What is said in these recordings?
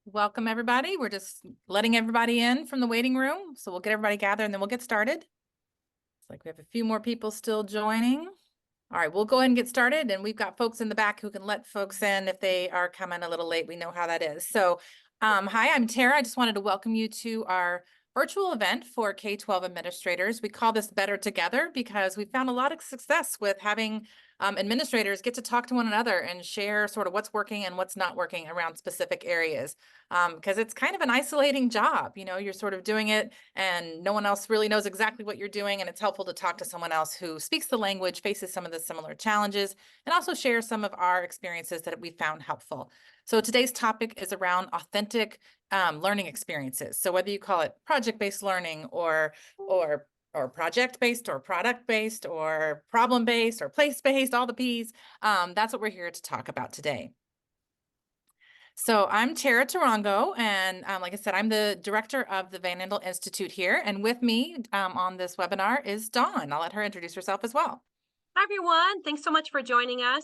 Welcome, everybody. We're just letting everybody in from the waiting room. So we'll get everybody gathered and then we'll get started. It's like we have a few more people still joining. All right, we'll go ahead and get started. And we've got folks in the back who can let folks in if they are coming a little late. We know how that is. So hi, I'm Tara. I just wanted to welcome you to our virtual event for K-12 administrators. We call this Better Together because we found a lot of success with having administrators get to talk to one another and share sort of what's working and what's not working around specific areas. Because it's kind of an isolating job. You know, you're sort of doing it and no one else really knows exactly what you're doing. And it's helpful to talk to someone else who speaks the language, faces some of the similar challenges, and also share some of our experiences that we found helpful. So today's topic is around authentic learning experiences. So whether you call it project-based learning or project-based or product-based or problem-based or place-based, all the P's, that's what we're here to talk about today. So I'm Tara Tarango, and like I said, I'm the director of the Van Andel Institute here. And with me on this webinar is Dawn. I'll let her introduce herself as well. Hi, everyone. Thanks so much for joining us.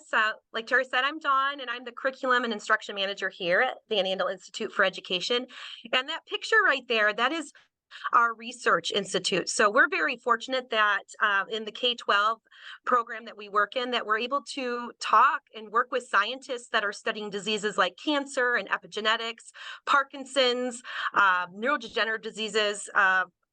Like Tara said, I'm Dawn, and I'm the Curriculum and Instruction Manager here at the Andel Institute for Education. And that picture right there, that is our research institute. So we're very fortunate that in the K-12 program that we work in, that we're able to talk and work with scientists that are studying diseases like cancer and epigenetics, Parkinson's, neurodegenerative diseases,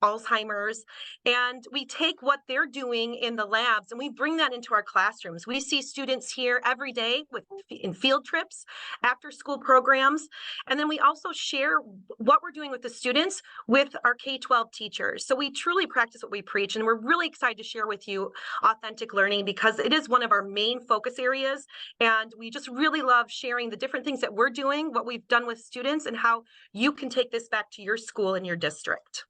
Alzheimer's, and we take what they're doing in the labs and we bring that into our classrooms. We see students here every day in field trips, after school programs, and then we also share what we're doing with the students with our K-12 teachers. So we truly practice what we preach, and we're really excited to share with you authentic learning because it is one of our main focus areas, and we just really love sharing the different things that we're doing, what we've done with students, and how you can take this back to your school and your district.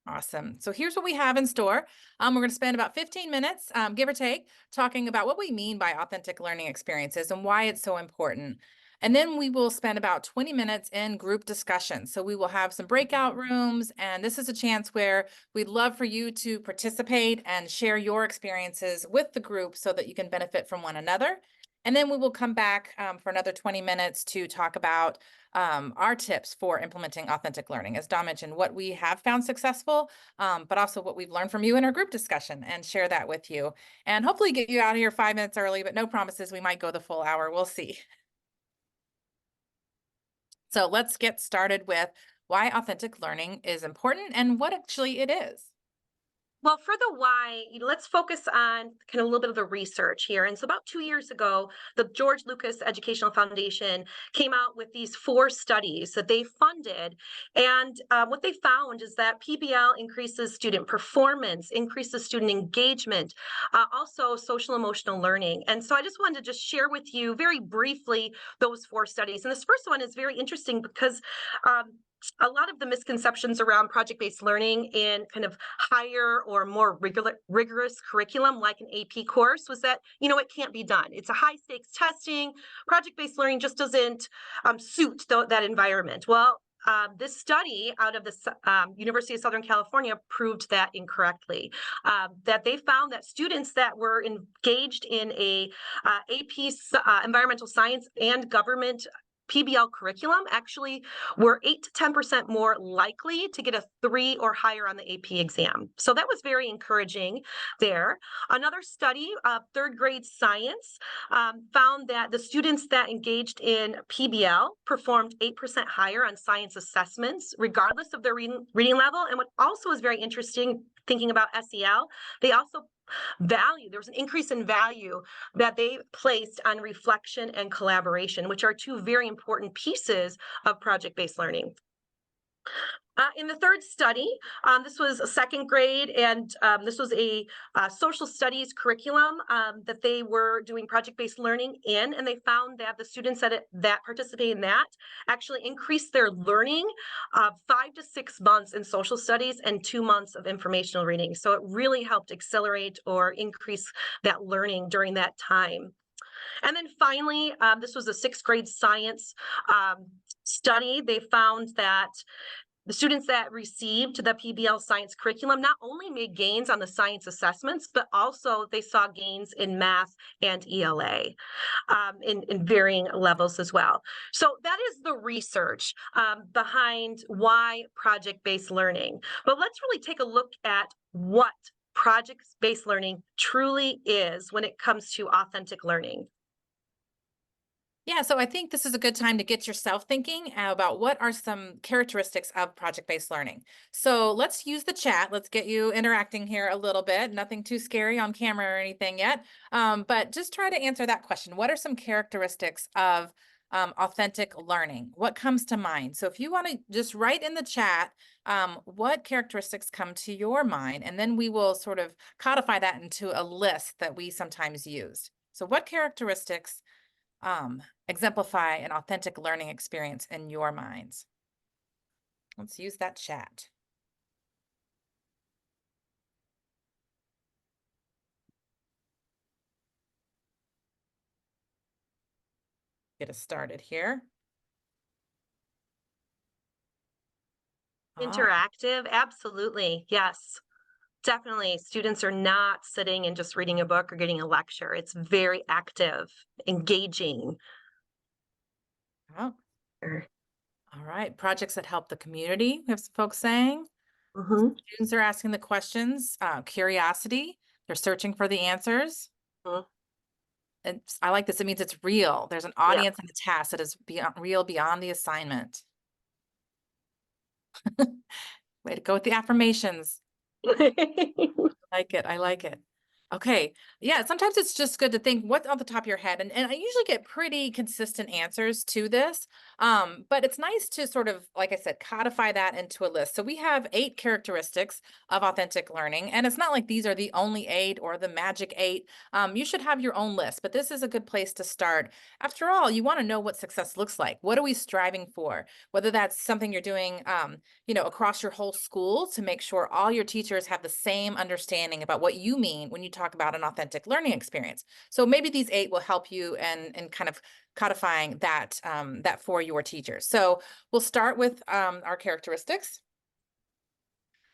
Awesome. So here's what we have in store. We're going to spend about 15 minutes, give or take, talking about what we mean by authentic learning experiences and why it's so important. And then we will spend about 20 minutes in group discussion. So we will have some breakout rooms, and this is a chance where we'd love for you to participate and share your experiences with the group so that you can benefit from one another. And then we will come back for another 20 minutes to talk about our tips for implementing authentic learning. As Dawn mentioned, what we have found successful, but also what we've learned from you in our group discussion, and share that with you. And hopefully get you out of here 5 minutes early, but no promises. We might go the full hour. We'll see. So let's get started with why authentic learning is important and what actually it is. Well, for the why, let's focus on kind of a little bit of the research here. And so about 2 years ago, the George Lucas Educational Foundation came out with these 4 studies that they funded. And what they found is that PBL increases student performance, increases student engagement, also social emotional learning. And so I just wanted to just share with you very briefly those 4 studies. And this first one is very interesting because a lot of the misconceptions around project-based learning in kind of higher or more rigorous curriculum, like an AP course, was that, it can't be done. It's a high-stakes testing. Project-based learning just doesn't suit that environment. Well, this study out of the University of Southern California proved that incorrectly, that they found that students that were engaged in a AP environmental science and government PBL curriculum actually were 8 to 10% more likely to get a 3 or higher on the AP exam. So that was very encouraging there. Another study, third grade science, found that the students that engaged in PBL performed 8% higher on science assessments, regardless of their reading level. And what also is very interesting, thinking about SEL, they also there was an increase in value that they placed on reflection and collaboration, which are 2 very important pieces of project-based learning. In the third study, this was a 2nd grade, and this was a social studies curriculum that they were doing project-based learning in, and they found that the students that participated in that actually increased their learning 5 to 6 months in social studies and 2 months of informational reading. So it really helped accelerate or increase that learning during that time. And then finally, this was a 6th grade science study. They found that The students that received the PBL science curriculum not only made gains on the science assessments, but also they saw gains in math and ELA, in varying levels as well. So that is the research behind why project-based learning. But let's really take a look at what project-based learning truly is when it comes to authentic learning. Yeah, so I think this is a good time to get yourself thinking about what are some characteristics of project-based learning. So let's use the chat. Let's get you interacting here a little bit. Nothing too scary on camera or anything yet, but just try to answer that question. What are some characteristics of authentic learning? What comes to mind? So if you want to just write in the chat, what characteristics come to your mind, and then we will sort of codify that into a list that we sometimes use. So what characteristics exemplify an authentic learning experience in your minds? Let's use that chat. Get us started here. All right. Interactive, absolutely. Yes, definitely. Students are not sitting and just reading a book or getting a lecture. It's very active, engaging. Oh, Er, all right. Projects that help the community, we have some folks saying. mhm, Students are asking the questions, curiosity. They're searching for the answers. mhm. I like this. It means it's real. There's an Yeah. audience and a task that is beyond real, beyond the assignment. Way to go with the affirmations. Like it. I like it. Okay. Yeah. Sometimes it's just good to think what's on the top of your head. And I usually get pretty consistent answers to this. But it's nice to sort of, like I said, codify that into a list. So we have 8 characteristics of authentic learning. And it's not like these are the only 8 or the magic 8. You should have your own list, but this is a good place to start. After all, you want to know what success looks like. What are we striving for? Whether that's something you're doing, across your whole school to make sure all your teachers have the same understanding about what you mean when you talk about an authentic learning experience. So maybe these 8 will help you and kind of codifying that that for your teachers. So we'll start with our characteristics.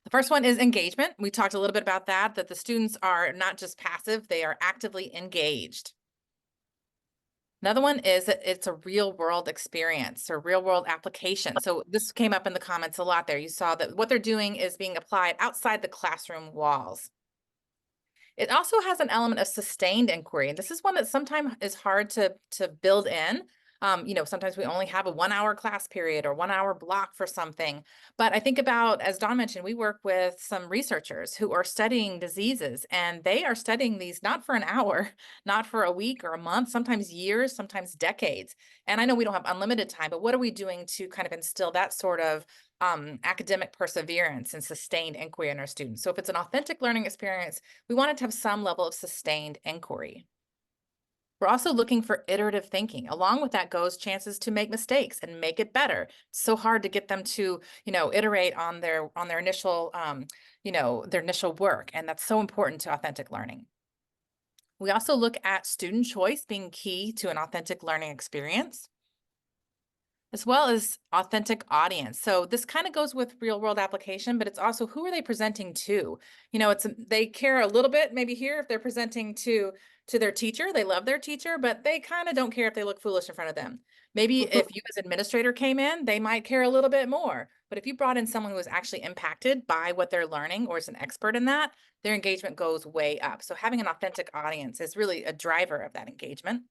The first one is engagement. We talked a little bit about that the students are not just passive, they are actively engaged. Another one is that it's a real world experience or real world application. So this came up in the comments a lot there. You saw that what they're doing is being applied outside the classroom walls. It also has an element of sustained inquiry, and this is one that sometimes is hard to build in. Sometimes we only have a 1-hour class period or 1-hour block for something. But I think about, as Dawn mentioned, we work with some researchers who are studying diseases, and they are studying these not for an hour, not for a week or a month, sometimes years, sometimes decades. And I know we don't have unlimited time, but what are we doing to kind of instill that sort of academic perseverance and sustained inquiry in our students? So if it's an authentic learning experience, we want it to have some level of sustained inquiry. We're also looking for iterative thinking. Along with that goes chances to make mistakes and make it better. It's so hard to get them to, iterate on their initial, their initial work. And that's so important to authentic learning. We also look at student choice being key to an authentic learning experience, as well as authentic audience. So this kind of goes with real world application, but it's also who are they presenting to? They care a little bit maybe here if they're presenting to their teacher, they love their teacher, but they kind of don't care if they look foolish in front of them. Maybe if you as administrator came in, they might care a little bit more. But if you brought in someone who is actually impacted by what they're learning or is an expert in that, their engagement goes way up. So having an authentic audience is really a driver of that engagement.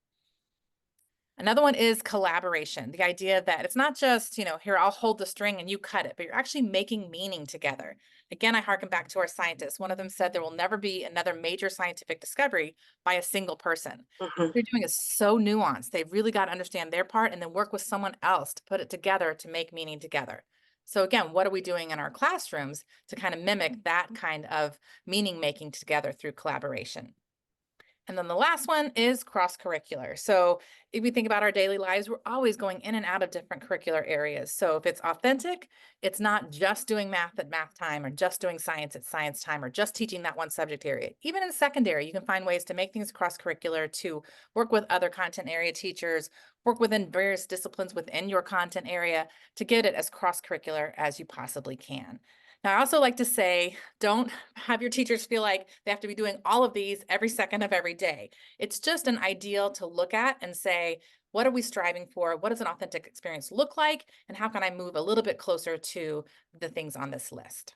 Another one is collaboration. The idea that it's not just, here, I'll hold the string and you cut it, but you're actually making meaning together. Again, I harken back to our scientists. One of them said there will never be another major scientific discovery by a single person. What Mhm. they're doing is so nuanced. They've really got to understand their part and then work with someone else to put it together to make meaning together. So again, what are we doing in our classrooms to kind of mimic that kind of meaning making together through collaboration? And then the last one is cross-curricular. So if we think about our daily lives, we're always going in and out of different curricular areas. So if it's authentic, it's not just doing math at math time or just doing science at science time or just teaching that one subject area. Even in secondary, you can find ways to make things cross-curricular, to work with other content area teachers, work within various disciplines within your content area to get it as cross-curricular as you possibly can. Now, I also like to say, don't have your teachers feel like they have to be doing all of these every second of every day. It's just an ideal to look at and say, what are we striving for? What does an authentic experience look like? And how can I move a little bit closer to the things on this list?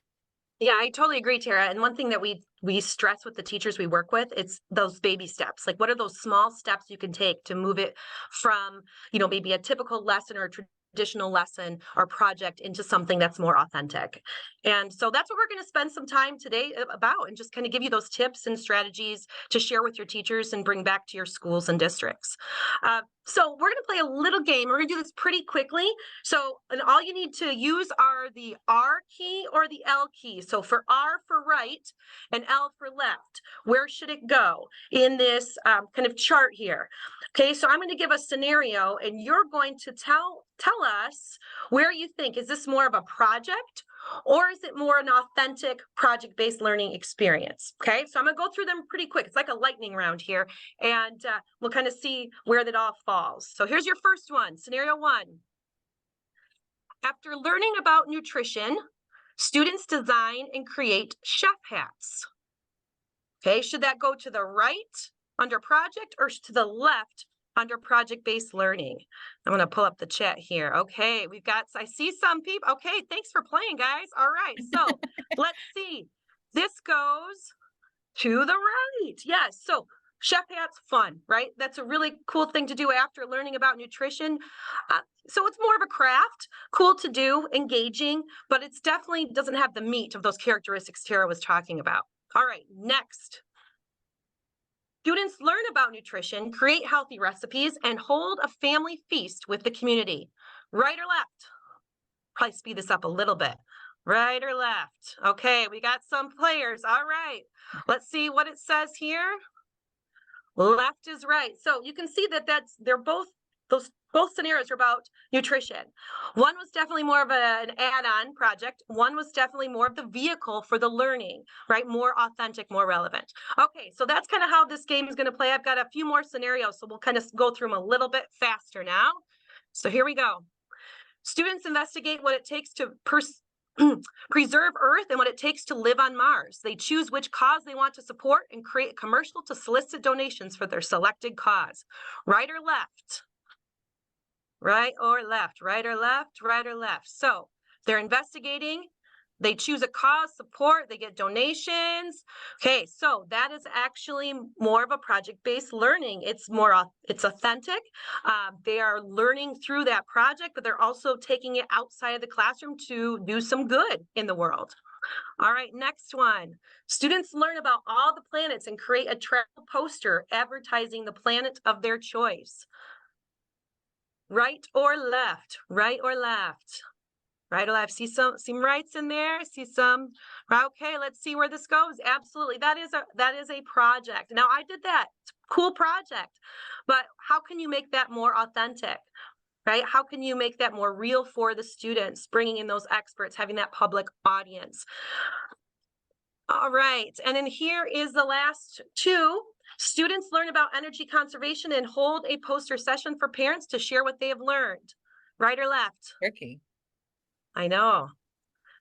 Yeah, I totally agree, Tara. And one thing that we stress with the teachers we work with, it's those baby steps. Like, what are those small steps you can take to move it from, maybe a typical lesson or a traditional lesson or project into something that's more authentic. And so that's what we're going to spend some time today about, and just kind of give you those tips and strategies to share with your teachers and bring back to your schools and districts. So we're going to play a little game. We're going to do this pretty quickly. So, and all you need to use are the R key or the L key. So for R for right and L for left, where should it go in this kind of chart here? Okay, so I'm going to give a scenario, and you're going to tell us where you think, is this more of a project or is it more an authentic project-based learning experience? Okay, so I'm going to go through them pretty quick. It's like a lightning round here, and we'll kind of see where that all falls. So here's your first one, scenario one. After learning about nutrition, students design and create chef hats. Okay, should that go to the right under project or to the left under project-based learning? I'm going to pull up the chat here. Okay, I see some people. Okay, thanks for playing, guys. All right, so let's see. This goes to the right. Yes, so chef hat's fun, right? That's a really cool thing to do after learning about nutrition. So it's more of a craft, cool to do, engaging, but it's definitely doesn't have the meat of those characteristics Tara was talking about. All right, next. Students learn about nutrition, create healthy recipes, and hold a family feast with the community. Right or left? Probably speed this up a little bit. Right or left? Okay, we got some players. All right, let's see what it says here. Left is right. So you can see that they're both scenarios are about nutrition. One was definitely more of an add-on project. One was definitely more of the vehicle for the learning, right? More authentic, more relevant. Okay, so that's kind of how this game is going to play. I've got a few more scenarios, so we'll kind of go through them a little bit faster now. So here we go. Students investigate what it takes to preserve Earth and what it takes to live on Mars. They choose which cause they want to support and create a commercial to solicit donations for their selected cause. Right or left? Right or left? Right or left? Right or left? So they're investigating. They choose a cause, support, they get donations. Okay, so that is actually more of a project-based learning. It's authentic. They are learning through that project, but they're also taking it outside of the classroom to do some good in the world. All right, next one. Students learn about all the planets and create a travel poster advertising the planet of their choice. Right or left? Right or left? Right or left? See some rights in there. See some. Okay, let's see where this goes. Absolutely, that is a project. Now I did that. It's a cool project, but how can you make that more authentic? Right? How can you make that more real for the students? Bringing in those experts, having that public audience. All right, and then here is the last two. Students learn about energy conservation and hold a poster session for parents to share what they have learned. Right or left? Tricky. I know.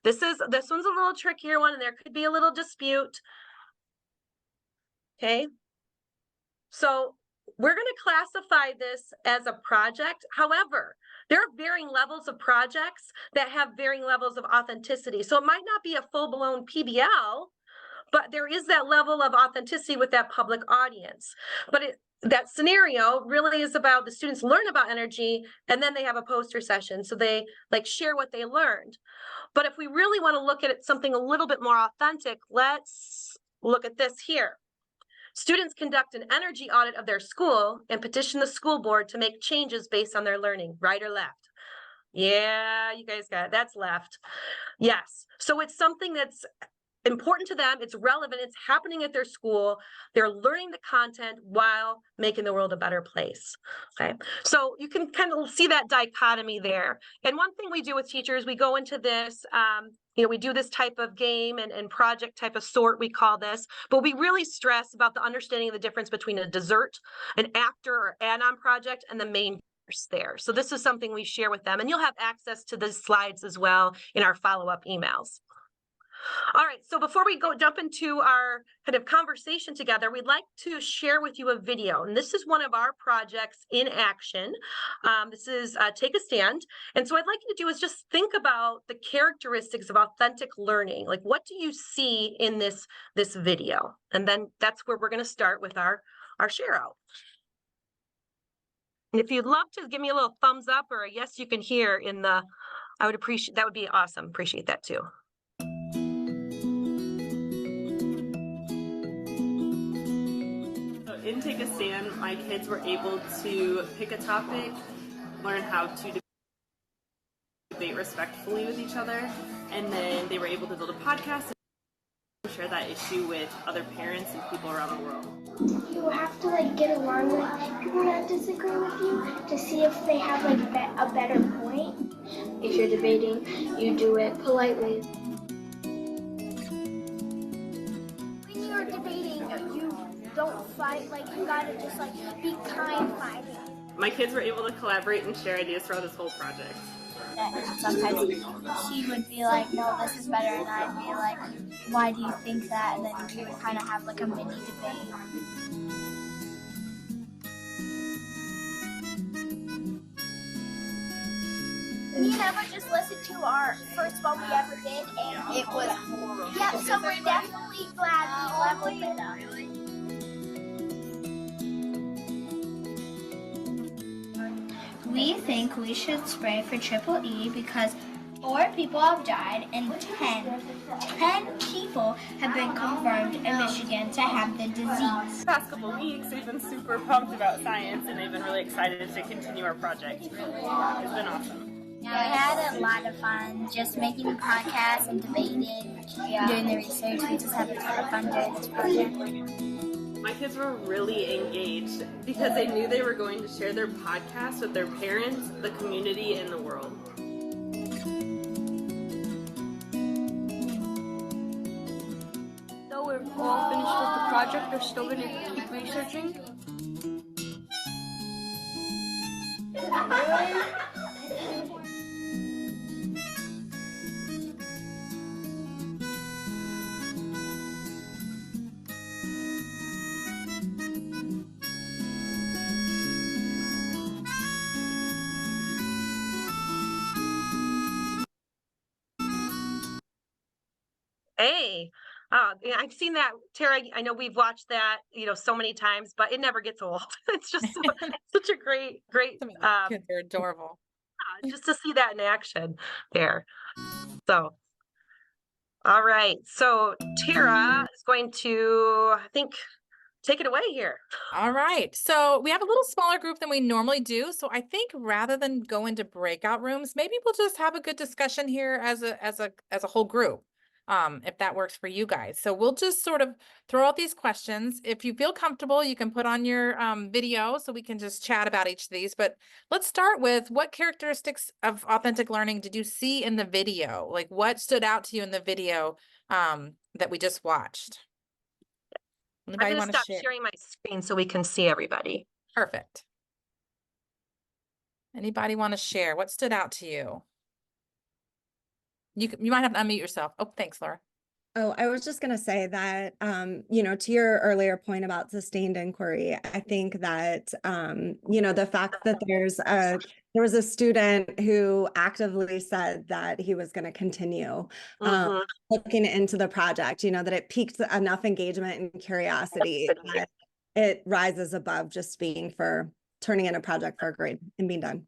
This one's a little trickier one, and there could be a little dispute. Okay. So we're going to classify this as a project. However, there are varying levels of projects that have varying levels of authenticity. So it might not be a full-blown PBL, but there is that level of authenticity with that public audience. But that scenario really is about the students learn about energy, and then they have a poster session. So they share what they learned. But if we really want to look at it, something a little bit more authentic, let's look at this here. Students conduct an energy audit of their school and petition the school board to make changes based on their learning. Right or left? Yeah, you guys got it. That's left. Yes. So it's something that's important to them, it's relevant, it's happening at their school, they're learning the content while making the world a better place. Okay, so you can kind of see that dichotomy there. And one thing we do with teachers, we go into this, we do this type of game and project type of sort, we call this, but we really stress about the understanding of the difference between a dessert, an after or add-on project, and the main course there. So this is something we share with them, and you'll have access to the slides as well in our follow-up emails. All right, so before we jump into our kind of conversation together, we'd like to share with you a video. And this is one of our projects in action. This is Take a Stand. And so I'd like you to do is just think about the characteristics of authentic learning. Like, what do you see in this video? And then that's where we're going to start with our share out. And if you'd love to give me a little thumbs up or a yes, you can hear in the, I would appreciate, that would be awesome. Appreciate that too. In Take a Stand, my kids were able to pick a topic, learn how to debate respectfully with each other, and then they were able to build a podcast and share that issue with other parents and people around the world. You have to get along with people that disagree with you to see if they have a better point. If you're debating, you do it politely. When you're debating, you don't fight, you gotta just be kind fighting. My kids were able to collaborate and share ideas throughout this whole project. Sometimes she would be like, no, this is better, and I'd be like, why do you think that? And then we would kind of have a mini debate. Me and Emma just listened to our first one we ever did, and it was horrible. Yeah, so we're definitely glad we leveled it up. We think we should spray for triple E because 4 people have died and 10 people have been confirmed in Michigan to have the disease. The past couple weeks, they've been super pumped about science and they've been really excited to continue our project. It's been awesome. Yeah, we had a lot of fun just making the podcast and debating, doing the research. We just had a lot of fun doing this project. My kids were really engaged because they knew they were going to share their podcast with their parents, the community, and the world. Though we're all finished with the project, we're still going to keep researching. Hey, yeah, I've seen that, Tara. I know we've watched that, so many times, but it never gets old. It's just such a great, Some of the kids are adorable. just to see that in action there. So, all right. So Tara is going to, I think, take it away here. All right. So we have a little smaller group than we normally do. So I think rather than go into breakout rooms, maybe we'll just have a good discussion here as a whole group. If that works for you guys. So we'll just sort of throw out these questions. If you feel comfortable, you can put on your video so we can just chat about each of these. But let's start with, what characteristics of authentic learning did you see in the video? Like, what stood out to you in the video that we just watched? Anybody I'm going want to to stop share? sharing my screen so we can see everybody. Perfect. Anybody want to share? What stood out to you? You might have to unmute yourself. Oh, thanks, Laura. Oh, I was just going to say that, to your earlier point about sustained inquiry, I think that, the fact that there was a student who actively said that he was going to continue looking into the project, that it piqued enough engagement and curiosity that it rises above just being for turning in a project for a grade and being done.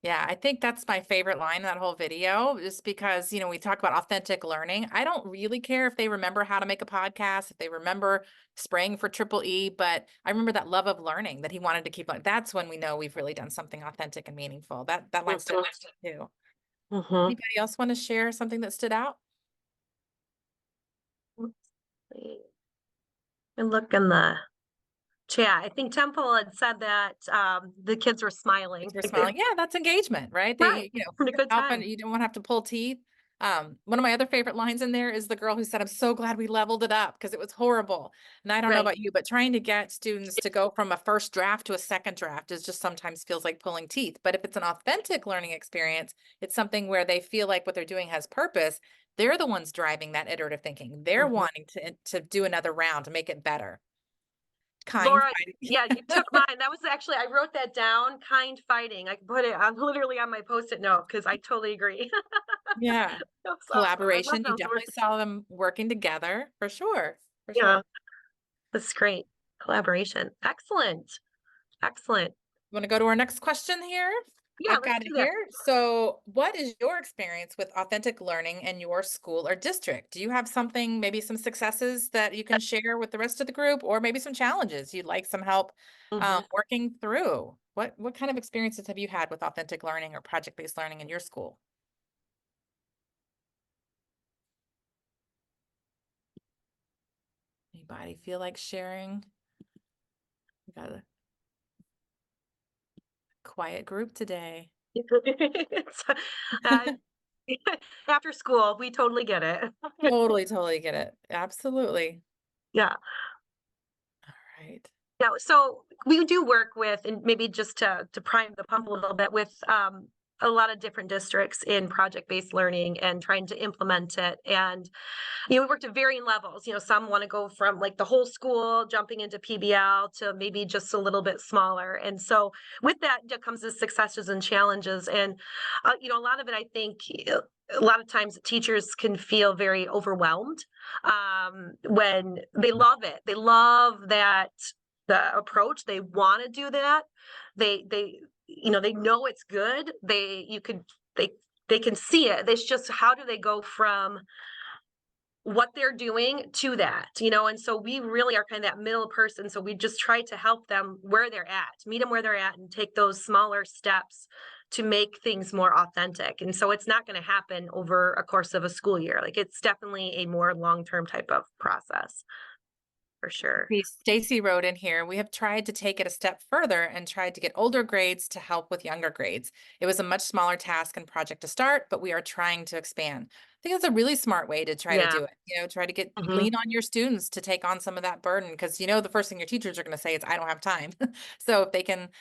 Yeah, I think that's my favorite line in that whole video, just because, we talk about authentic learning. I don't really care if they remember how to make a podcast, if they remember spraying for triple E, but I remember that love of learning that he wanted to keep. That's when we know we've really done something authentic and meaningful. That line stood out too. Anybody else want to share something that stood out? And look in the chat. I think Temple had said that the kids were smiling. We're smiling. Yeah, that's engagement, right? They, Right. Having a good helping, time. you don't want to have to pull teeth. One of my other favorite lines in there is the girl who said, "I'm so glad we leveled it up because it was horrible." And I don't know Right. about you, but trying to get students to go from a first draft to a second draft is just sometimes feels like pulling teeth. But if it's an authentic learning experience, it's something where they feel like what they're doing has purpose. They're the ones driving that iterative thinking. They're Mhm. wanting to do another round to make it better. Kind Laura, fighting. yeah, you took mine. That was actually, I wrote that down, kind fighting. I put it on literally on my Post-it note because I totally agree. Yeah. That was awesome. I love Collaboration. You those definitely words. saw them working together for sure. For Yeah, sure. that's great. Collaboration. Excellent. Excellent. Want to go to our next question here? Yeah, I've let's got it do that. here. So, what is your experience with authentic learning in your school or district? Do you have something, maybe some successes that you can share with the rest of the group, or maybe some challenges you'd like some help Mhm. working through? What kind of experiences have you had with authentic learning or project-based learning in your school? Anybody feel like sharing? We got a quiet group today. It's, uh, after school, we totally get it. Totally get it. Absolutely. Yeah. All right. Yeah, so we do work with, and maybe just to prime the pump a little bit, with a lot of different districts in project-based learning and trying to implement it. And we worked at varying levels. Some want to go from like the whole school jumping into PBL to maybe just a little bit smaller. And so with that comes the successes and challenges. And a lot of it, I think, a lot of times teachers can feel very overwhelmed when they love it. They love that the approach. They want to do that. They know it's good. They can see it. It's just, how do they go from what they're doing to that, and so we really are kind of that middle person. So we just try to help them where they're at, meet them where they're at, and take those smaller steps to make things more authentic. And so it's not going to happen over a course of a school year. Like, it's definitely a more long-term type of process, for sure. Stacy wrote in here, we have tried to take it a step further and tried to get older grades to help with younger grades. It was a much smaller task and project to start, but we are trying to expand. I think that's a really smart way to try to Yeah. do it. Try to Mhm. lean on your students to take on some of that burden, because the first thing your teachers are going to say is, I don't have time. So if they can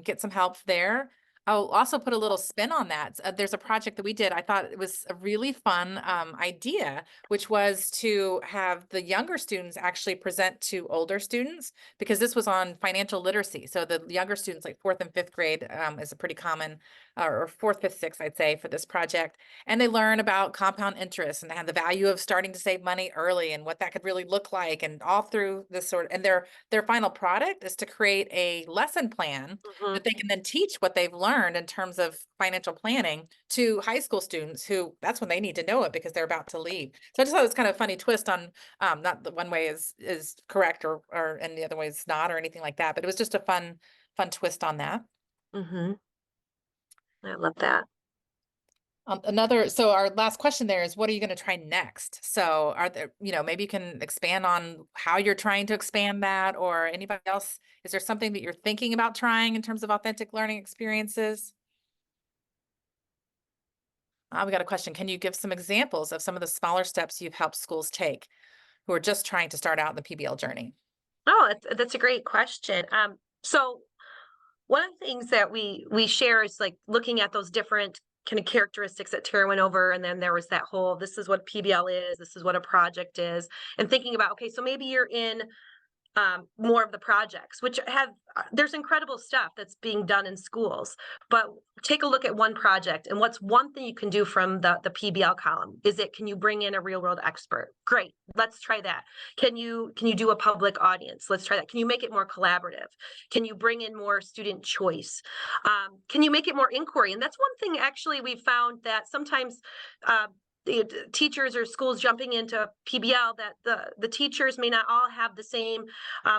get some help there. I'll also put a little spin on that. There's a project that we did. I thought it was a really fun idea, which was to have the younger students actually present to older students, because this was on financial literacy. So the younger students, like fourth and fifth grade, is a pretty common, or fourth, fifth, sixth, I'd say, for this project. And they learn about compound interest and they have the value of starting to save money early and what that could really look like, and all through this and their final product is to create a lesson plan Mhm. that they can then teach what they've learned in terms of financial planning to high school students, who that's when they need to know it because they're about to leave. So I just thought it was kind of a funny twist on, not that one way is correct or and the other way is not, or anything like that, but it was just a fun twist on that. Mhm. I love that. So our last question there is, what are you going to try next? So are there, maybe you can expand on how you're trying to expand that, or anybody else, is there something that you're thinking about trying in terms of authentic learning experiences? We got a question. Can you give some examples of some of the smaller steps you've helped schools take who are just trying to start out in the PBL journey? Oh, that's a great question. So one of the things that we share is like looking at those different kind of characteristics that Tara went over, and then there was that whole, this is what PBL is, this is what a project is, and thinking about, okay, so maybe you're in more of the projects, which have, there's incredible stuff that's being done in schools, but take a look at one project and what's one thing you can do from the PBL column. Can you bring in a real world expert? Great, let's try that. Can you do a public audience? Let's try that. Can you make it more collaborative? Can you bring in more student choice? Can you make it more inquiry? And that's one thing actually we found, that sometimes the teachers or schools jumping into PBL, that the teachers may not all have the same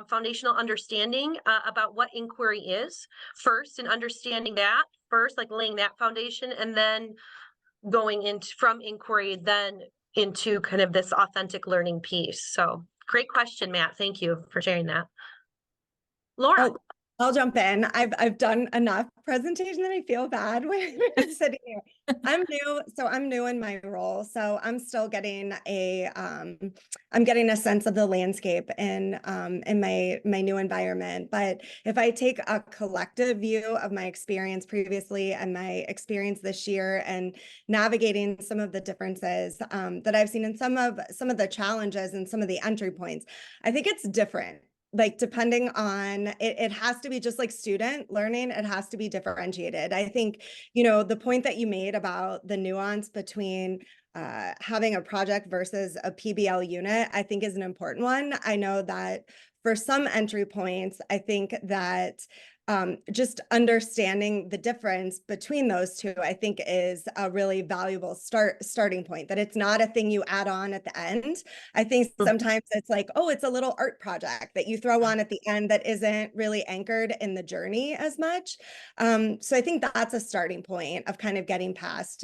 foundational understanding about what inquiry is first, and understanding that first, like laying that foundation, and then going into from inquiry then into kind of this authentic learning piece. So Great question, Matt. Thank you for sharing that. Laura. Oh, I'll jump in. I've done enough presentation that I feel bad when I'm sitting here. I'm new in my role, so I'm still getting I'm getting a sense of the landscape in my new environment. But if I take a collective view of my experience previously and my experience this year and navigating some of the differences that I've seen in some of the challenges and some of the entry points, I think it's different. Like depending on it has to be just like student learning, it has to be differentiated. I think, the point that you made about the nuance between having a project versus a PBL unit, I think is an important one. I know that for some entry points, I think that just understanding the difference between those two, I think is a really valuable starting point, that it's not a thing you add on at the end. I think sometimes it's like, oh, it's a little art project that you throw on at the end that isn't really anchored in the journey as much. So I think that's a starting point of kind of getting past.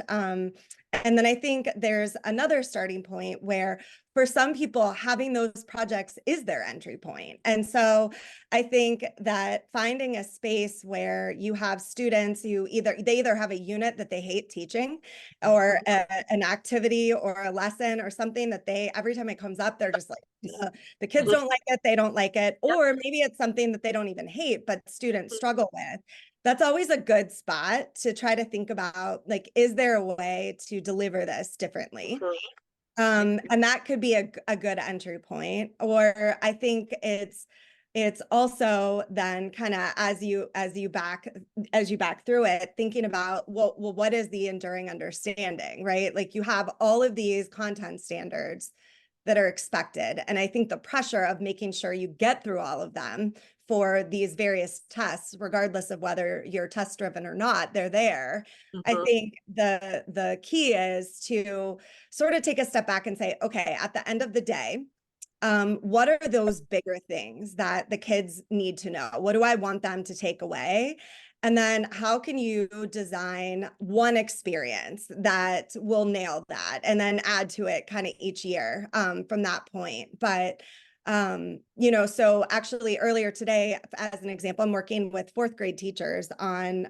And then I think there's another starting point where for some people, having those projects is their entry point. And so I think that finding a space where you have students who either have a unit that they hate teaching, or an activity or a lesson or something that every time it comes up, they're just like, ugh. The kids don't like it, they don't like it. Or maybe it's something that they don't even hate, but students struggle with. That's always a good spot to try to think about, like, is there a way to deliver this differently? And that could be a good entry point. Or I think it's also then kind of as you back through it, thinking about, well, what is the enduring understanding, right? Like you have all of these content standards that are expected. And I think the pressure of making sure you get through all of them for these various tests, regardless of whether you're test driven or not, they're there. I think the key is to sort of take a step back and say, okay, at the end of the day, what are those bigger things that the kids need to know? What do I want them to take away? And then how can you design one experience that will nail that and then add to it kind of each year from that point. But, so actually earlier today, as an example, I'm working with fourth grade teachers on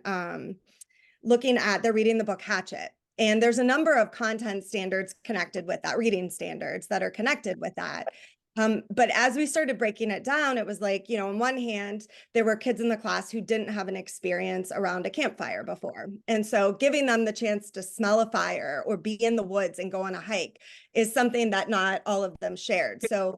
they're reading the book Hatchet. And there's a number of content standards connected with that, reading standards that are connected with that. But as we started breaking it down, it was like, on one hand, there were kids in the class who didn't have an experience around a campfire before. And so giving them the chance to smell a fire or be in the woods and go on a hike is something that not all of them shared. So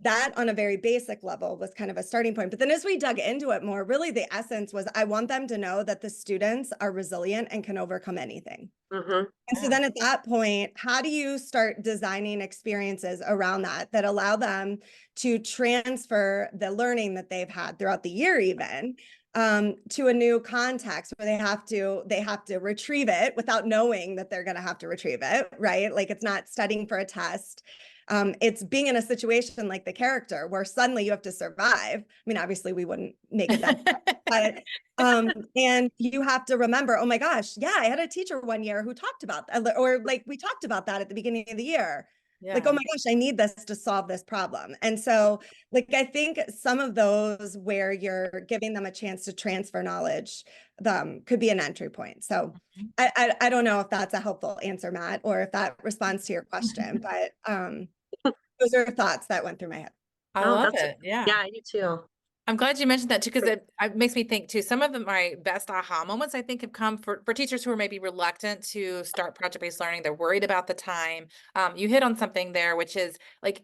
that on a very basic level was kind of a starting point. But then as we dug into it more, really the essence was, I want them to know that the students are resilient and can overcome anything. And so then at that point, how do you start designing experiences around that allow them to transfer the learning that they've had throughout the year even to a new context where they have to retrieve it without knowing that they're going to have to retrieve it, right? Like it's not studying for a test. It's being in a situation like the character where suddenly you have to survive. I mean, obviously we wouldn't make it that, but and you have to remember, oh my gosh, yeah, I had a teacher one year who talked about that, or like we talked about that at the beginning of the year. Yeah. Like, oh my gosh, I need this to solve this problem. And so like, I think some of those where you're giving them a chance to transfer knowledge could be an entry point. So I don't know if that's a helpful answer, Matt, or if that responds to your question, but those are thoughts that went through my head. I love it. Yeah. Yeah, I do too. I'm glad you mentioned that too, because it makes me think too, some of my best aha moments, I think, have come for teachers who are maybe reluctant to start project-based learning. They're worried about the time. You hit on something there, which is like,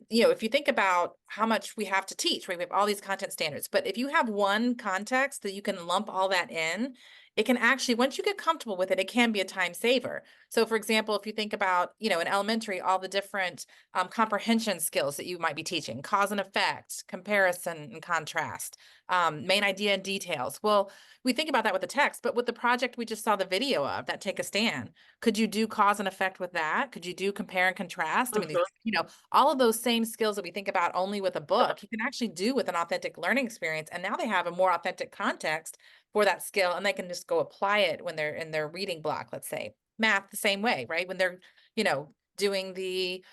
if you think about how much we have to teach, right? We have all these content standards, but if you have one context that you can lump all that in, it can actually, once you get comfortable with it, it can be a time saver. So for example, if you think about, in elementary, all the different comprehension skills that you might be teaching, cause and effect, comparison and contrast, main idea and details. Well, we think about that with the text, but with the project we just saw the video of, that Take a Stand, could you do cause and effect with that? Could you do compare and contrast? I mean, all of those same skills that we think about only with a book, you can actually do with an authentic learning experience. And now they have a more authentic context for that skill, and they can just go apply it when they're in their reading block, let's say. Math the same way, right? When they're, doing the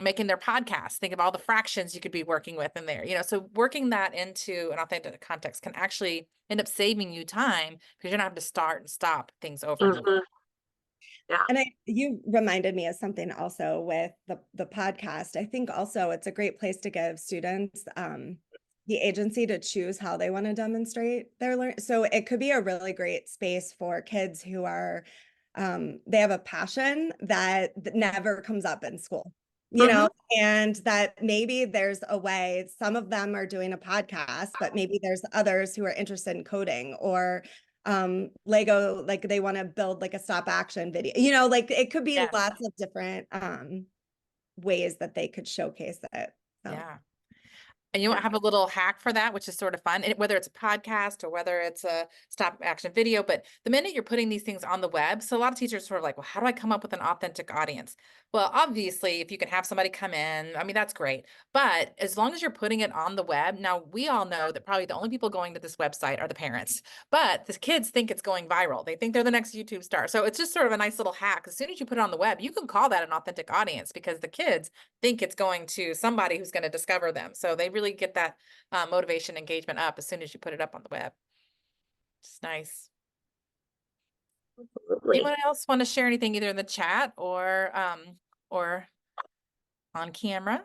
making their podcast. Think of all the fractions you could be working with in there, so working that into an authentic context can actually end up saving you time because you're not having to start and stop things over and over. Mhm. Yeah. And you reminded me of something also with the podcast. I think also it's a great place to give students the agency to choose how they want to demonstrate their learning. So it could be a really great space for kids who are they have a passion that never comes up in school, and that maybe there's a way. Some of them are doing a podcast, but maybe there's others who are interested in coding or Lego, like they want to build like a stop action video, like it could be Yes. lots of different ways that they could showcase it. So. Yeah. And you have a little hack for that, which is sort of fun, whether it's a podcast or whether it's a stop action video. But the minute you're putting these things on the web, so a lot of teachers are sort of like, well, how do I come up with an authentic audience? Well, obviously, if you can have somebody come in, I mean, that's great. But as long as you're putting it on the web, now we all know that probably the only people going to this website are the parents, but the kids think it's going viral. They think they're the next YouTube star. So it's just sort of a nice little hack. As soon as you put it on the web, you can call that an authentic audience because the kids think it's going to somebody who's going to discover them. So they really get that motivation engagement up as soon as you put it up on the web. It's nice. Absolutely. Anyone else want to share anything either in the chat or on camera?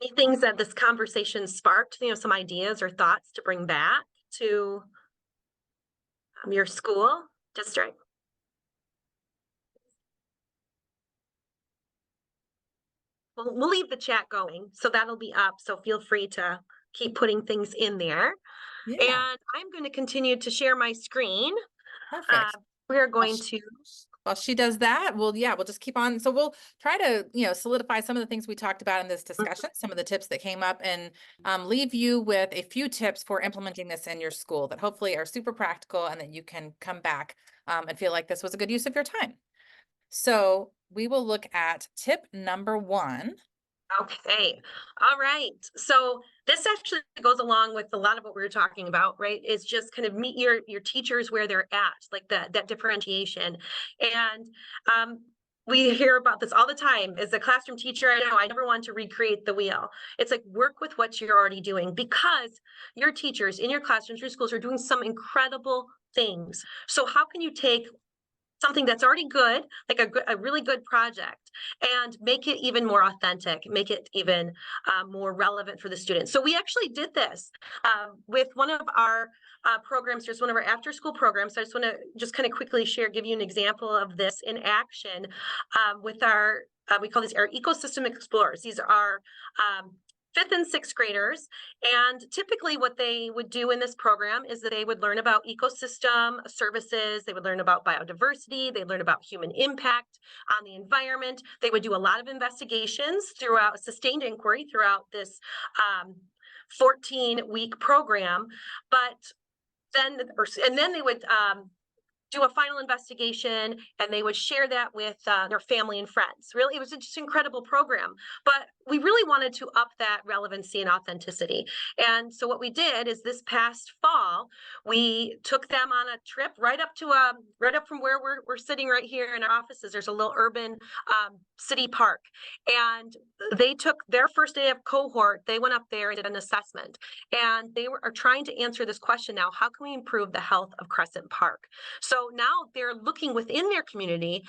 Any things that this conversation sparked, some ideas or thoughts to bring back to your school district? We'll leave the chat going, so that'll be up. So feel free to keep putting things in there. Yeah, And I'm going to continue to share my screen. perfect. We're going to. While she does that, we'll just keep on. So we'll try to, solidify some of the things we talked about in this discussion, some of the tips that came up, and leave you with a few tips for implementing this in your school that hopefully are super practical and that you can come back and feel like this was a good use of your time. So we will look at tip number 1. Okay. All right. So this actually goes along with a lot of what we were talking about, right? Is just kind of meet your teachers where they're at, like that differentiation. And we hear about this all the time. As a classroom teacher, I know I never want to recreate the wheel. It's like work with what you're already doing because your teachers in your classrooms, your schools are doing some incredible things. So how can you take something that's already good, like a really good project, and make it even more authentic, make it even more relevant for the students. So we actually did this with one of our programs. There's one of our after school programs. So I just want to kind of quickly give you an example of this in action with our, we call these our ecosystem explorers. These are 5th and 6th graders. And typically what they would do in this program is that they would learn about ecosystem services. They would learn about biodiversity. They learn about human impact on the environment. They would do a lot of investigations throughout sustained inquiry throughout this 14-week program. But then they would do a final investigation, and they would share that with their family and friends. Really, it was just an incredible program. But we really wanted to up that relevancy and authenticity. And so what we did is this past fall, we took them on a trip right up from where we're sitting right here in our offices. There's a little urban city park. And they took their first day of cohort. They went up there and did an assessment. And they are trying to answer this question now: how can we improve the health of Crescent Park? So now they're looking within their community,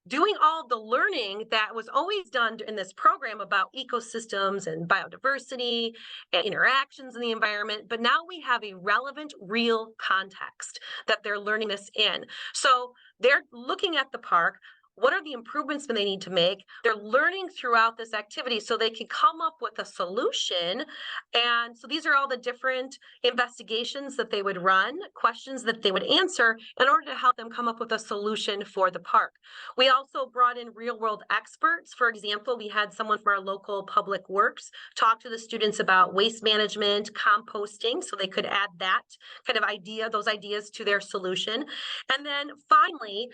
doing all the learning that was always done in this program about ecosystems and biodiversity and interactions in the environment. But now we have a relevant, real context that they're learning this in. So they're looking at the park. What are the improvements that they need to make? They're learning throughout this activity so they can come up with a solution. And so these are all the different investigations that they would run, questions that they would answer in order to help them come up with a solution for the park. We also brought in real world experts. For example, we had someone from our local public works talk to the students about waste management, composting, so they could add that kind of those ideas to their solution. And then finally,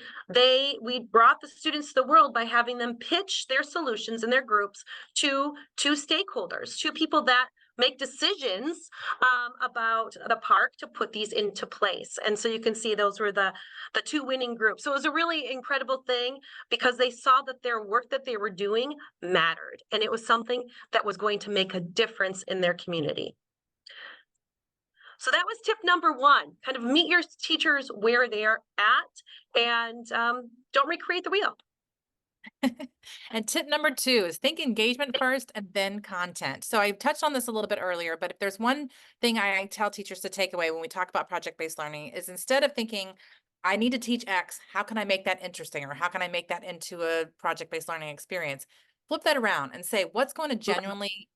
we brought the students to the world by having them pitch their solutions in their groups to stakeholders, to people that make decisions about the park to put these into place. And so you can see those were the two winning groups. So it was a really incredible thing because they saw that their work that they were doing mattered, and it was something that was going to make a difference in their community. So that was tip number 1, kind of meet your teachers where they're at, and don't recreate the wheel. And tip number 2 is think engagement first and then content. So I touched on this a little bit earlier, but if there's one thing I tell teachers to take away when we talk about project-based learning is instead of thinking, I need to teach X, how can I make that interesting? Or how can I make that into a project-based learning experience? Flip that around and say, what's going to genuinely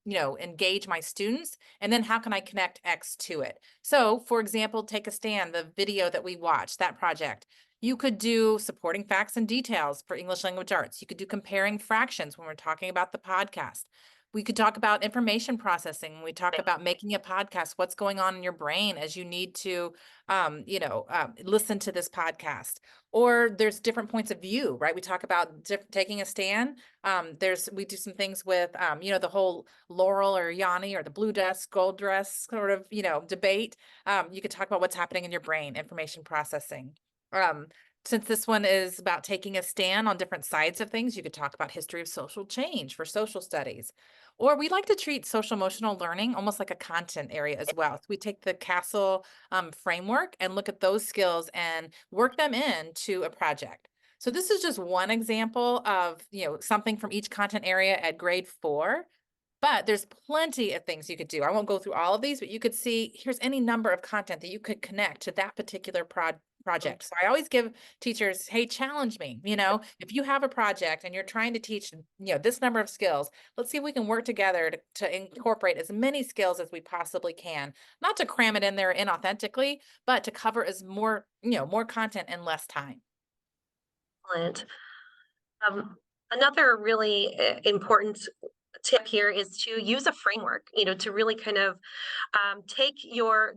engage my students? And then how can I connect X to it? So for example, take a stand, the video that we watched, that project. You could do supporting facts and details for English language arts. You could do comparing fractions when we're talking about the podcast. We could talk about information processing. When we talk about making a podcast, what's going on in your brain as you need to, listen to this podcast. Or there's different points of view, right? We talk about taking a stand. We do some things with, the whole Laurel or Yanni or the blue dress, gold dress sort of, debate. You could talk about what's happening in your brain, information processing. Since this one is about taking a stand on different sides of things, you could talk about history of social change for social studies. Or we like to treat social emotional learning almost like a content area as well. So we take the CASTLE framework and look at those skills and work them into a project. So this is just one example of, something from each content area at grade 4. But there's plenty of things you could do. I won't go through all of these, but you could see here's any number of content that you could connect to that particular project. So I always give teachers, hey, challenge me. If you have a project and you're trying to teach, this number of skills, let's see if we can work together to incorporate as many skills as we possibly can, not to cram it in there inauthentically, but to cover as more content in less time. Excellent. Another really important tip here is to use a framework, to really kind of take your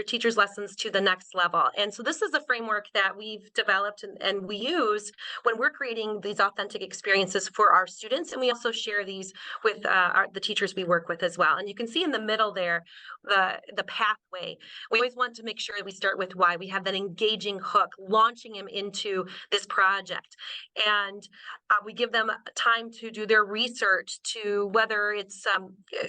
teacher's lessons to the next level. And so this is a framework that we've developed and we use when we're creating these authentic experiences for our students. And we also share these with the teachers we work with as well. And you can see in the middle there, the pathway. We always want to make sure we start with why. We have that engaging hook, launching them into this project. And we give them time to do their research, to whether it's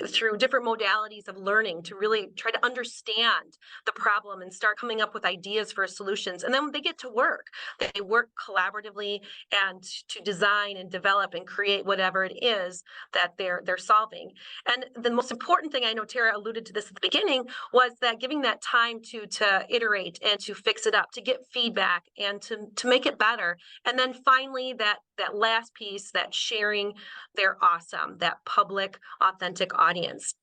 through different modalities of learning, to really try to understand the problem and start coming up with ideas for solutions. And then they get to work. They work collaboratively and to design and develop and create whatever it is that they're solving. And the most important thing, I know Tara alluded to this at the beginning, was that giving that time to iterate and to fix it up, to get feedback and to make it better. And then finally, that last piece, that sharing their awesome, that public, authentic audience.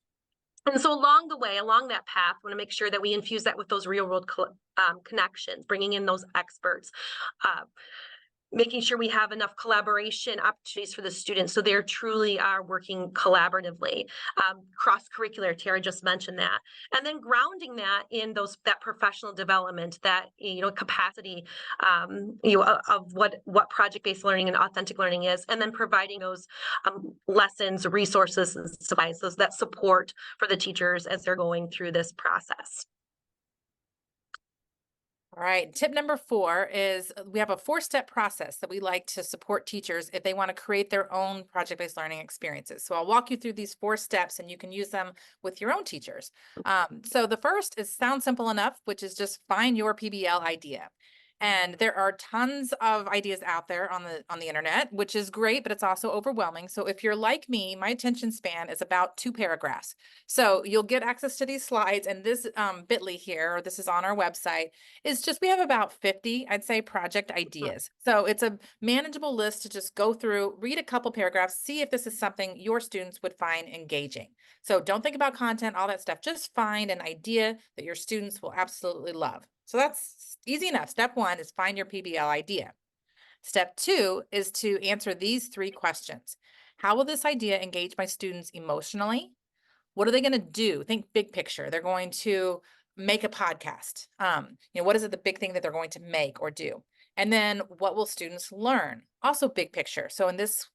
And so along the way, along that path, we want to make sure that we infuse that with those real world connections, bringing in those experts, making sure we have enough collaboration opportunities for the students so they truly are working collaboratively. Cross-curricular, Tara just mentioned that. And then grounding that in that professional development, that capacity of what project-based learning and authentic learning is, and then providing those lessons, resources, and supplies, that support for the teachers as they're going through this process. All right. Tip number 4 is we have a 4-step process that we like to support teachers if they want to create their own project-based learning experiences. So I'll walk you through these 4 steps and you can use them with your own teachers. So the first sounds simple enough, which is just find your PBL idea. And there are tons of ideas out there on the internet, which is great, but it's also overwhelming. So if you're like me, my attention span is about 2 paragraphs. So you'll get access to these slides, and this bit.ly here, or this is on our website, is just, we have about 50, I'd say, project ideas. So it's a manageable list to just go through, read a couple paragraphs, see if this is something your students would find engaging. So don't think about content, all that stuff. Just find an idea that your students will absolutely love. So that's easy enough. Step 1 is find your PBL idea. Step 2 is to answer these 3 questions. How will this idea engage my students emotionally? What are they going to do? Think big picture. They're going to make a podcast. What is it, the big thing that they're going to make or do? And then what will students learn? Also big picture. So in this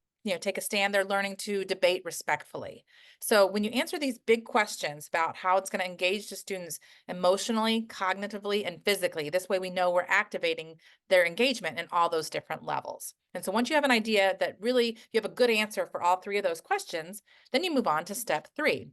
take a stand. They're learning to debate respectfully. So when you answer these big questions about how it's going to engage the students emotionally, cognitively, and physically, this way we know we're activating their engagement in all those different levels. And so once you have an idea that really you have a good answer for all three of those questions, then you move on to step 3.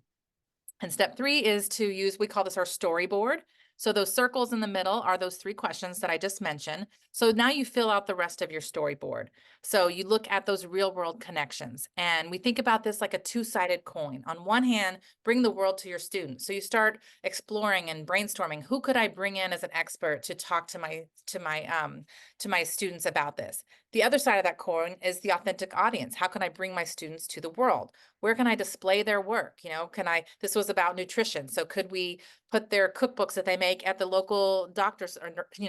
And step 3 is to use, we call this our storyboard. So those circles in the middle are those 3 questions that I just mentioned. So now you fill out the rest of your storyboard. So you look at those real world connections, and we think about this like a 2-sided coin. On one hand, bring the world to your students. So you start exploring and brainstorming, who could I bring in as an expert to talk to my students about this? The other side of that coin is the authentic audience. How can I bring my students to the world? Where can I display their work? This was about nutrition. So could we put their cookbooks that they make at the local doctor's,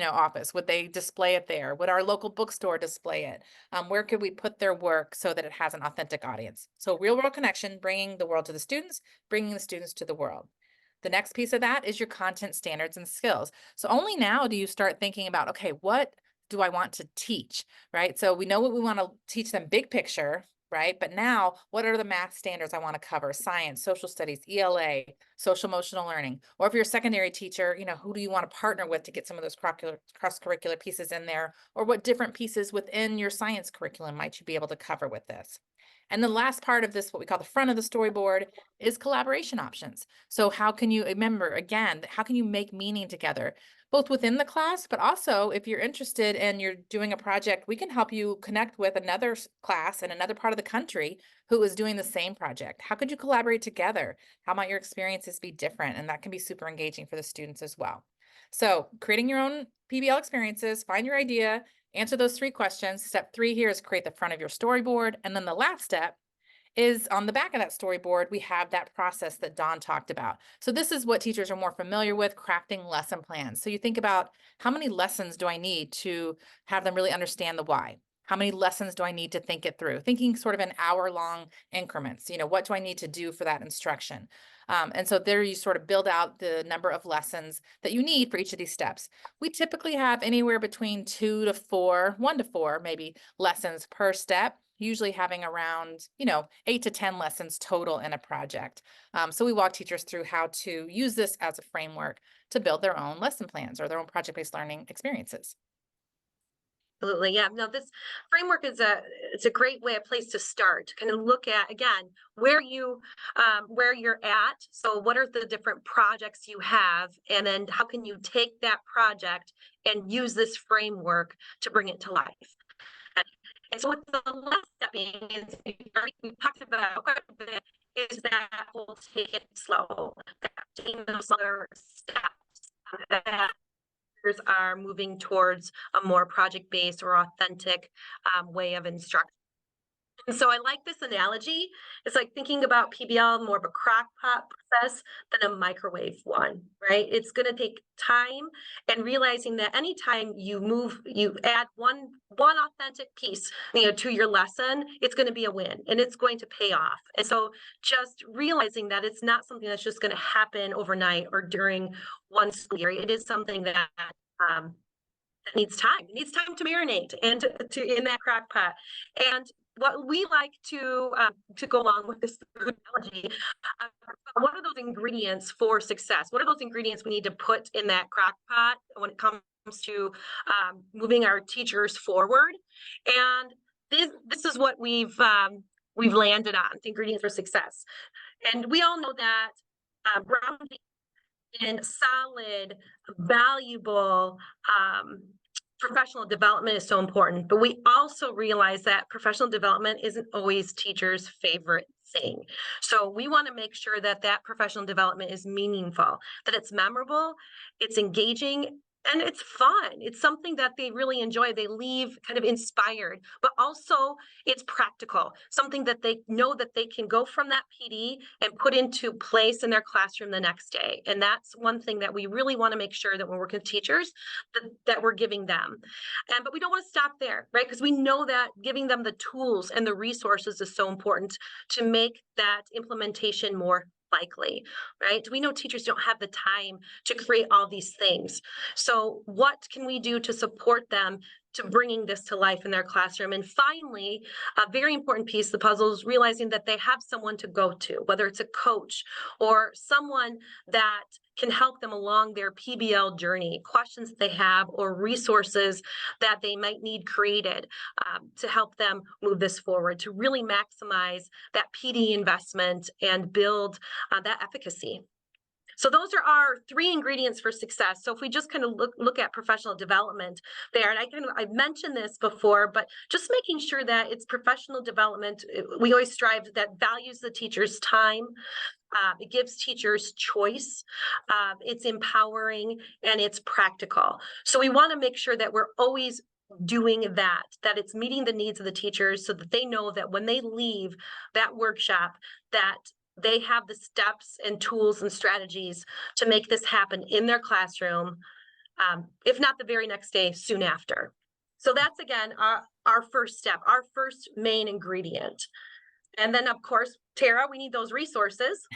office? Would they display it there? Would our local bookstore display it? Where could we put their work so that it has an authentic audience? So real world connection, bringing the world to the students, bringing the students to the world. The next piece of that is your content standards and skills. So only now do you start thinking about, okay, what do I want to teach, right? So we know what we want to teach them big picture, right? But now, what are the math standards I want to cover? Science, social studies, ELA, social emotional learning. Or if you're a secondary teacher, who do you want to partner with to get some of those cross-curricular pieces in there? Or what different pieces within your science curriculum might you be able to cover with this? And the last part of this, what we call the front of the storyboard, is collaboration options. So how can you, remember, again, how can you make meaning together? Both within the class, but also if you're interested and you're doing a project, we can help you connect with another class in another part of the country who is doing the same project. How could you collaborate together? How might your experiences be different? And that can be super engaging for the students as well. So creating your own PBL experiences, find your idea, answer those 3 questions. Step 3 here is create the front of your storyboard. And then the last step is on the back of that storyboard, we have that process that Dawn talked about. So this is what teachers are more familiar with, crafting lesson plans. So you think about, how many lessons do I need to have them really understand the why? How many lessons do I need to think it through? Thinking sort of in hour-long increments, what do I need to do for that instruction? And so there you sort of build out the number of lessons that you need for each of these steps. We typically have anywhere between 1 to 4 maybe lessons per step, usually having around, 8 to 10 lessons total in a project. So we walk teachers through how to use this as a framework to build their own lesson plans or their own project-based learning experiences. Absolutely. Yeah. No, this framework it's a great way, a place to start, to kind of look at, again, where you're at. So what are the different projects you have? And then how can you take that project and use this framework to bring it to life? And so what the last step being is, we talked about quite a bit, is that we'll take it slow, taking those slower steps that are moving towards a more project-based or authentic way of instruction. And so I like this analogy. It's like thinking about PBL more of a crock pot process than a microwave one, right? It's going to take time, and realizing that anytime you add one authentic piece, to your lesson, it's going to be a win and it's going to pay off. And so just realizing that it's not something that's just going to happen overnight or during one school year. It is something that it needs time. It needs time to marinate and to in that crock pot. And what we like to go along with this analogy, what are those ingredients for success? What are those ingredients we need to put in that crock pot when it comes to moving our teachers forward? And this is what we've landed on, the ingredients for success. And we all know that grounding in solid, valuable professional development is so important, but we also realize that professional development isn't always teachers' favorite thing. So we want to make sure that that professional development is meaningful, that it's memorable, it's engaging, and it's fun. It's something that they really enjoy. They leave kind of inspired, but also it's practical, something that they know that they can go from that PD and put into place in their classroom the next day. And that's one thing that we really want to make sure that when we're working with teachers, that we're giving them. But we don't want to stop there, right? Because we know that giving them the tools and the resources is so important to make that implementation more likely, right? We know teachers don't have the time to create all these things. So what can we do to support them to bringing this to life in their classroom. And finally, a very important piece of the puzzle is realizing that they have someone to go to, whether it's a coach or someone that can help them along their PBL journey, questions that they have or resources that they might need created to help them move this forward, to really maximize that PD investment and build that efficacy. So those are our 3 ingredients for success. So if we just kind of look at professional development there, and I've mentioned this before, but just making sure that it's professional development. We always strive that values the teacher's time. It gives teachers choice. It's empowering and it's practical. So we want to make sure that we're always doing that it's meeting the needs of the teachers so that they know that when they leave that workshop, that they have the steps and tools and strategies to make this happen in their classroom, if not the very next day, soon after. So that's, again, our first step, our first main ingredient. And then, of course, Tara, we need those resources.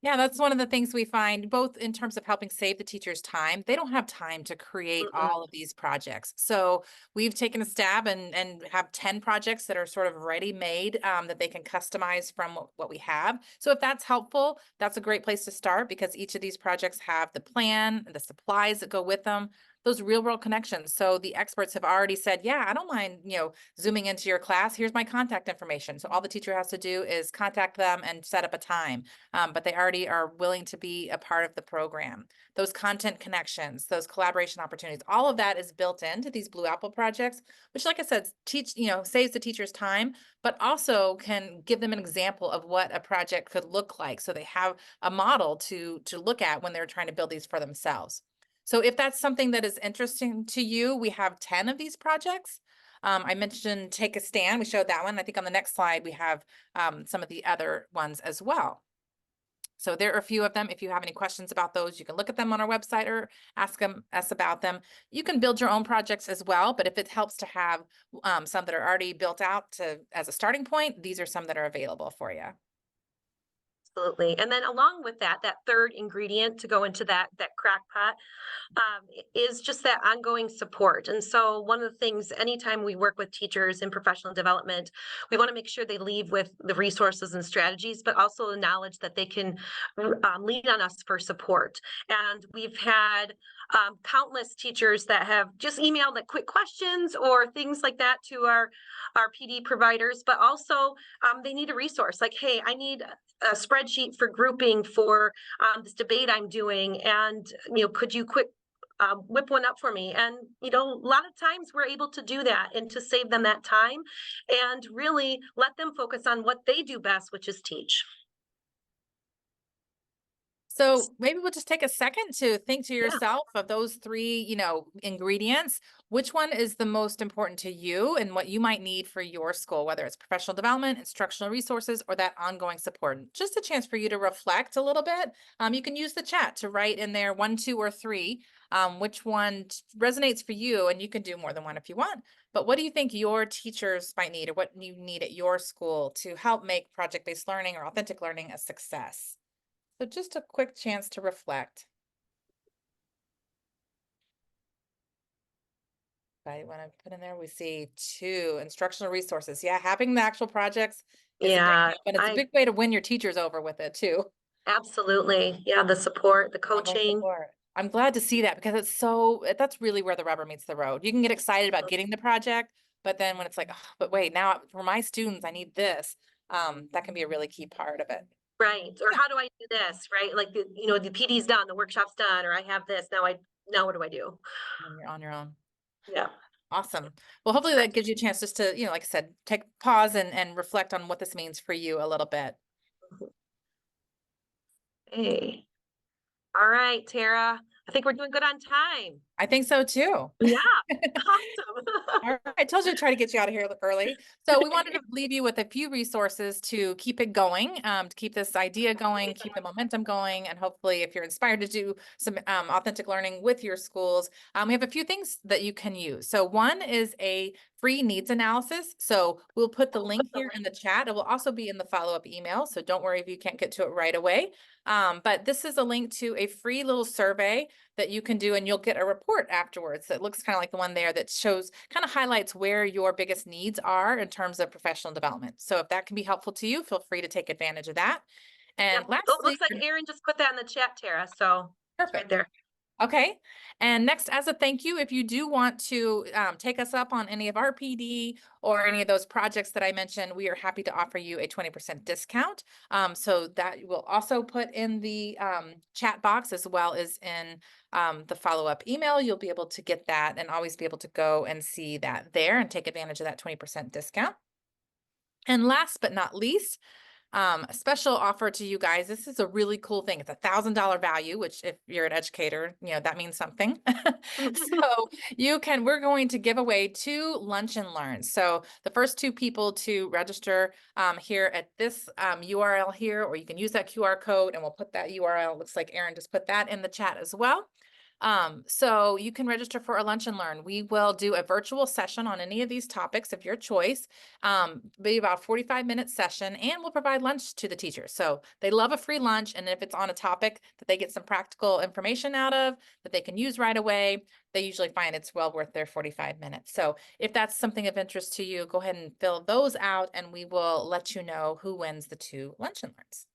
Yeah, that's one of the things we find, both in terms of helping save the teacher's time. They don't have time to create all of these projects. So we've taken a stab and have 10 projects that are sort of ready-made that they can customize from what we have. So if that's helpful, that's a great place to start, because each of these projects have the plan, the supplies that go with them, those real world connections. So the experts have already said, yeah, I don't mind, zooming into your class. Here's my contact information. So all the teacher has to do is contact them and set up a time. But they already are willing to be a part of the program. Those content connections, those collaboration opportunities, all of that is built into these Blue Apple projects, which, like I said, saves the teacher's time, but also can give them an example of what a project could look like. So they have a model to look at when they're trying to build these for themselves. So if that's something that is interesting to you, we have 10 of these projects. I mentioned Take a Stand. We showed that one. I think on the next slide, we have some of the other ones as well. So there are a few of them. If you have any questions about those, you can look at them on our website or ask us about them. You can build your own projects as well, but if it helps to have some that are already built out as a starting point, these are some that are available for you. Absolutely. And then along with that third ingredient to go into that crack pot is just that ongoing support. And so one of the things, anytime we work with teachers in professional development, we want to make sure they leave with the resources and strategies, but also the knowledge that they can lean on us for support. And we've had countless teachers that have just emailed like quick questions or things like that to our PD providers, but also they need a resource like, hey, I need a spreadsheet for grouping for this debate I'm doing, and could you quick whip one up for me? And a lot of times we're able to do that and to save them that time and really let them focus on what they do best, which is teach. So maybe we'll just take a second to think to yourself of those 3, ingredients. Which one is the most important to you and what you might need for your school, whether it's professional development, instructional resources, or that ongoing support? Just a chance for you to reflect a little bit. You can use the chat to write in there 1, 2, or 3, which one resonates for you, and you can do more than one if you want. But what do you think your teachers might need, or what you need at your school to help make project-based learning or authentic learning a success? So just a quick chance to reflect. I want to put in there, we see 2 instructional resources. Yeah, having the actual projects is a big help, and it's a big way to win your teachers over with it too. Absolutely. Yeah, the support, the coaching. I'm glad to see that, because that's really where the rubber meets the road. You can get excited about getting the project, but then when it's like, oh, but wait, now for my students, I need this. That can be a really key part of it. Right. Or how do I do this? Right. Like the PD's done, the workshop's done, or I have this. Now what do I do? When you're on your own. Yeah. Awesome. Well, hopefully that gives you a chance just to, like I said, take pause and reflect on what this means for you a little bit. Hey. All right, Tara. I think we're doing good on time. I think so too. Yeah. Awesome. All right. I told you to try to get you out of here early. So we wanted to leave you with a few resources to keep it going, to keep this idea going, keep the momentum going. And hopefully if you're inspired to do some authentic learning with your schools, we have a few things that you can use. So one is a free needs analysis. So we'll put the link here in the chat. It will also be in the follow-up email. So don't worry if you can't get to it right away. But this is a link to a free little survey that you can do, and you'll get a report report afterwards that looks kind of like the one there that shows, kind of highlights where your biggest needs are in terms of professional development. So if that can be helpful to you, feel free to take advantage of that. And Yep. Oh, lastly, looks like Erin just put that in the chat, Tara. So it's right perfect. there. Okay. And next, as a thank you, if you do want to take us up on any of our PD or any of those projects that I mentioned, we are happy to offer you a 20% discount. So that will also put in the chat box as well as in the follow-up email. You'll be able to get that and always be able to go and see that there and take advantage of that 20% discount. And last but not least, a special offer to you guys. This is a really cool thing. It's $1,000 value, which if you're an educator, you know, that means something. So we're going to give away 2 lunch and learns. So the first 2 people to register here at this URL here, or you can use that QR code and we'll put that URL. Looks like Erin just put that in the chat as well. So you can register for a lunch and learn. We will do a virtual session on any of these topics of your choice, be about a 45-minute session, and we'll provide lunch to the teachers. So they love a free lunch, and if it's on a topic that they get some practical information out of that they can use right away, they usually find it's well worth their 45 minutes. So if that's something of interest to you, go ahead and fill those out and we will let you know who wins the 2 lunch and learns.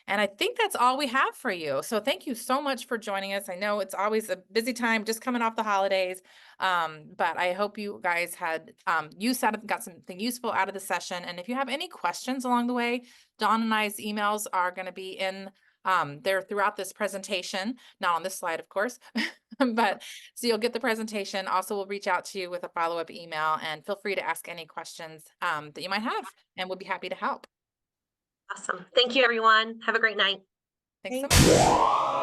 And I think that's all we have for you. So thank you so much for joining us. I know it's always a busy time just coming off the holidays, but I hope you guys had got something useful out of the session. And if you have any questions along the way, Dawn and I's emails are going to be in there throughout this presentation, not on this slide, of course, but so you'll get the presentation. Also, we'll reach out to you with a follow-up email, and feel free to ask any questions that you might have, and we'll be happy to help. Awesome. Thank you, everyone. Have a great night. Thanks so much.